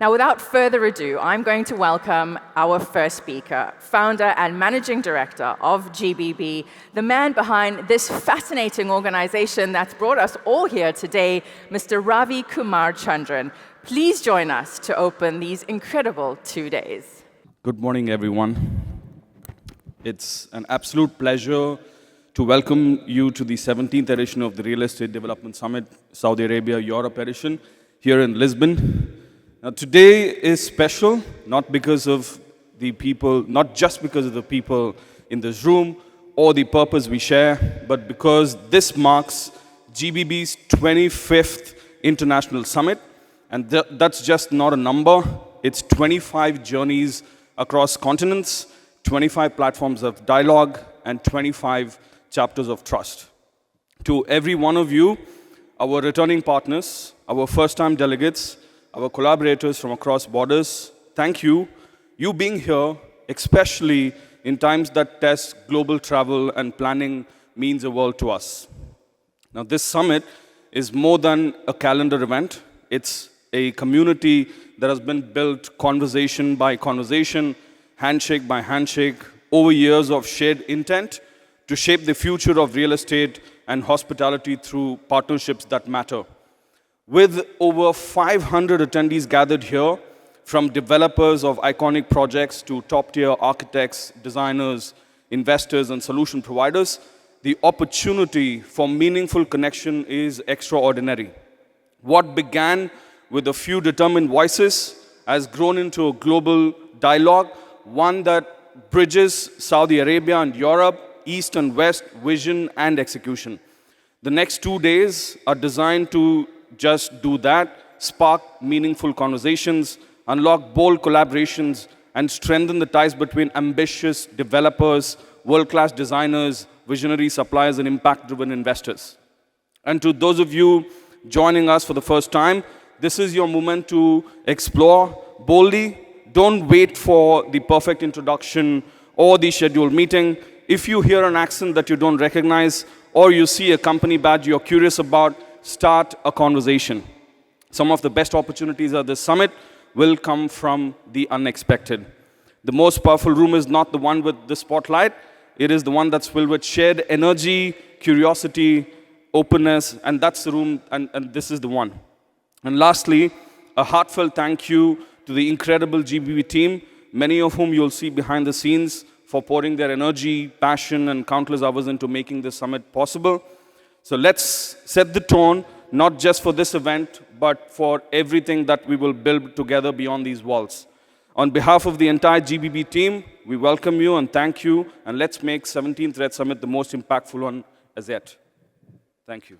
Now, without further ado, I'm going to welcome our first speaker, founder and managing director of GBB, the man behind this fascinating organization that's brought us all here today, Mr. Ravi Kumar Chandran. Please join us to open these incredible 2 days. Good morning, everyone. It's an absolute pleasure to welcome you to the 17th edition of the Real Estate Development Summit, Saudi Arabia, Europe edition, here in Lisbon. Now, today is special, not because of the people, not just because of the people in this room or the purpose we share, but because this marks GBB's 25th International Summit. And that's just not a number. It's 25 journeys across continents, 25 platforms of dialogue, and 25 chapters of trust. To every one of you, our returning partners, our first-time delegates, our collaborators from across borders, thank you. You being here, especially in times that test global travel and planning, means the world to us. Now, this summit is more than a calendar event. It's a community that has been built conversation by conversation, handshake by handshake, over years of shared intent to shape the future of real estate and hospitality through partnerships that matter. With over 500 attendees gathered here, from developers of iconic projects to top-tier architects, designers, investors, and solution providers, the opportunity for meaningful connection is extraordinary. What began with a few determined voices has grown into a global dialogue, one that bridges Saudi Arabia and Europe, East and West, vision and execution. The next 2 days are designed to just do that, spark meaningful conversations, unlock bold collaborations, and strengthen the ties between ambitious developers, world-class designers, visionary suppliers, and impact-driven investors. And to those of you joining us for the first time, this is your moment to explore boldly. Don't wait for the perfect introduction or the scheduled meeting. If you hear an accent that you don't recognize, or you see a company badge you're curious about, start a conversation. Some of the best opportunities at this summit will come from the unexpected. The most powerful room is not the one with the spotlight. It is the one that's filled with shared energy, curiosity, openness, and that's the room, and this is the one. And lastly, a heartfelt thank you to the incredible GBB team, many of whom you'll see behind the scenes for pouring their energy, passion, and countless hours into making this summit possible. So let's set the tone, not just for this event, but for everything that we will build together beyond these walls. On behalf of the entire GBB team, we welcome you and thank you, and let's make 17th Red Summit the most impactful one as yet. Thank you.